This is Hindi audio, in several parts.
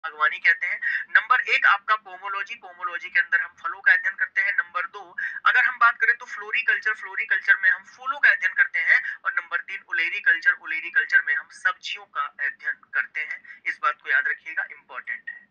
बागवानी कहते हैं। नंबर 1 आपका पोमोलॉजी, पोमोलॉजी के अंदर हम फलों का अध्ययन करते हैं। नंबर 2 अगर हम बात करें तो फ्लोरीकल्चर, फ्लोरीकल्चर में हम फूलों का अध्ययन करते हैं। और नंबर 3 ओलेरीकल्चर, ओलेरीकल्चर में हम सब्जियों का अध्ययन करते हैं। इस बात को याद रखिएगा, इंपॉर्टेंट है।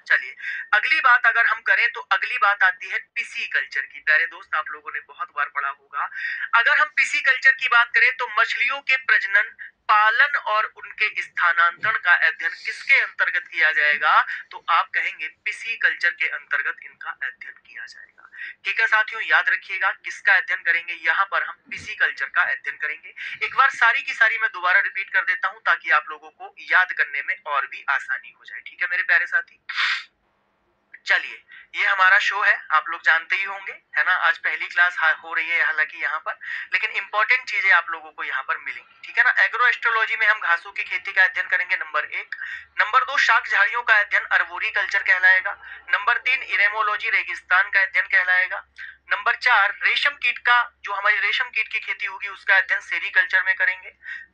चलिए अगली बात अगर हम करें तो अगली बात आती है पिसीकल्चर की। प्यारे दोस्त, आप लोगों ने बहुत बार पढ़ा होगा। अगर हम पिसीकल्चर की बात करें तो मछलियों के प्रजनन, पालन और उनके स्थानांतरण का अध्ययन किसके अंतर्गत किया जाएगा? तो आप कहेंगे पिसीकल्चर के अंतर्गत इनका अध्ययन किया जाएगा। ठीक है साथियों, याद रखिएगा किसका अध्ययन करेंगे, यहाँ पर हम पिसीकल्चर का अध्ययन करेंगे। एक बार सारी की सारी मैं दोबारा रिपीट कर देता हूं ताकि आप लोगों को याद करने में और भी आसानी हो जाए। ठीक है मेरे प्यारे साथी, चलिए ये हमारा शो है, आप लोग जानते ही होंगे, है ना। आज पहली क्लास हो रही है हालांकि यहाँ पर, लेकिन इंपॉर्टेंट चीजें आप लोगों को यहाँ पर मिलेंगी। ठीक है ना। एग्रो एस्ट्रोलॉजी में हम घासों की खेती का अध्ययन करेंगे, नंबर 1। नंबर 2 शाक झाड़ियों का अध्ययन अर्बोरिकल्चर कहलाएगा। नंबर 3 इरेमोलॉजी रेगिस्तान का अध्ययन कहलाएगा। नंबर 4 रेशम कीट का, जो हमारी रेशम कीट की खेती होगी उसका अध्ययन सेरीकल्चर में करेंगे।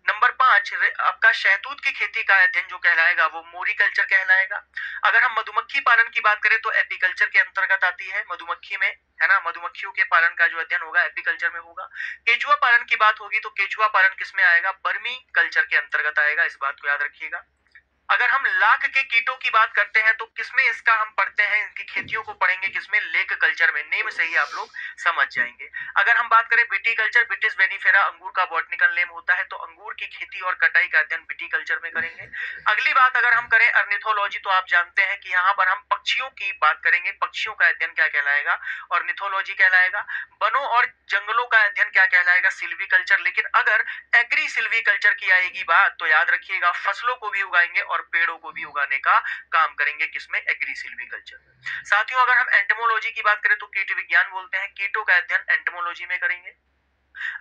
नंबर 5 आपका शहतूत की खेती का अध्ययन जो कहलाएगा वो मोरिकल्चर कहलाएगा। अगर हम मधुमक्खी पालन की बात करें तो एपीकल्चर के अंतर्गत आती है, मधुमक्खी में, है ना। मधुमक्खियों के पालन का जो अध्ययन होगा एपीकल्चर में होगा। केचुआ पालन की बात होगी तो केचुआ पालन किसमें आएगा? बर्मी कल्चर के अंतर्गत आएगा, इस बात को याद रखिएगा। अगर हम लाख के कीटों की बात करते हैं तो किसमें इसका हम पढ़ते हैं, इनकी खेतियों को पढ़ेंगे किसमें? लेक कल्चर में। नेम से ही आप लोग समझ जाएंगे। अगर हम बात करें विटीकल्चर, विटिस वेनिफेरा अंगूर का बॉटनिकल नेम होता है, तो अंगूर की खेती और कटाई का अध्ययन विटीकल्चर में करेंगे। अगली बात अगर हम करें अर्निथोलॉजी, तो आप जानते हैं कि यहाँ पर हम पक्षियों की बात करेंगे, पक्षियों का अध्ययन क्या कहलाएगा? ऑर्निथोलॉजी कहलाएगा। वनों और जंगलों का अध्ययन क्या कहलाएगा? सिल्वीकल्चर। लेकिन अगर एग्री सिल्वीकल्चर की आएगी बात तो याद रखिएगा फसलों को भी उगाएंगे और पेड़ों को भी उगाने का काम करेंगे, किसमें? एग्री सिल्वीकल्चर में। साथियों अगर हम एंटोमोलॉजी की बात करें तो कीट विज्ञान बोलते हैं, कीटों का अध्ययन एंटोमोलॉजी में करेंगे।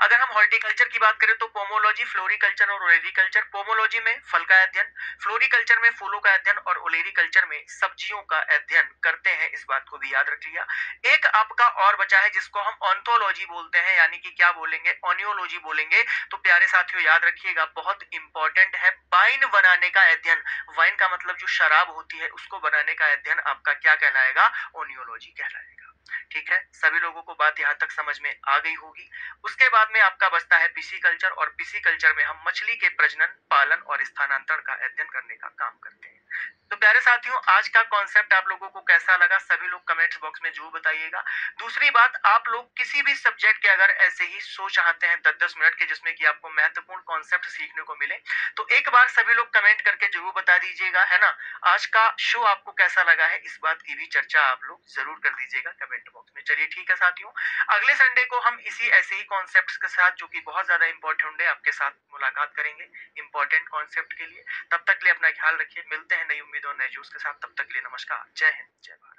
अगर हम हॉर्टिकल्चर की बात करें तो पोमोलॉजी, फ्लोरिकल्चर और ओलेरीकल्चर। पोमोलॉजी में फल का अध्ययन, फ्लोरिकल्चर में फूलों का अध्ययन और ओलेरीकल्चर में सब्जियों का अध्ययन करते हैं, इस बात को भी याद रख लिया। एक आपका और बचा है जिसको हम ऑन्थोलॉजी बोलते हैं, यानी कि क्या बोलेंगे? ओनियोलॉजी बोलेंगे। तो प्यारे साथियों याद रखिएगा, बहुत इंपॉर्टेंट है, वाइन बनाने का अध्ययन। वाइन का मतलब जो शराब होती है उसको बनाने का अध्ययन आपका क्या कहलाएगा? ओनियोलॉजी कहलाएगा। ठीक है, सभी लोगों को बात यहाँ तक समझ में आ गई होगी। उसके बाद में आपका बचता है पिसीकल्चर, और पिसीकल्चर में हम मछली के प्रजनन, पालन और स्थानांतरण का अध्ययन करने का काम करते हैं। तो प्यारे साथियों आज का कॉन्सेप्ट आप लोगों को कैसा लगा? सभी लोग कमेंट्स बॉक्स में जरूर बताइएगा। दूसरी बात, आप लोग किसी भी सब्जेक्ट के अगर ऐसे ही शो चाहते हैं 10-10 मिनट के जिसमें कि आपको महत्वपूर्ण कॉन्सेप्ट सीखने को मिले, तो एक बार सभी लोग कमेंट करके जरूर बता दीजिएगा, है ना। आज का शो आपको कैसा लगा है इस बात की भी चर्चा आप लोग जरूर कर दीजिएगा कमेंट बॉक्स में। चलिए ठीक है साथियों, अगले संडे को हम इसी ऐसे ही कॉन्सेप्ट्स के साथ, जो कि बहुत ज्यादा इंपॉर्टेंट है, आपके साथ मुलाकात करेंगे इंपॉर्टेंट कॉन्सेप्ट के लिए। तब तक के लिए अपना ख्याल रखिए, मिलते हैं नई उम्मीद और नए जोश के साथ। तब तक के लिए नमस्कार, जय हिंद, जय भारत।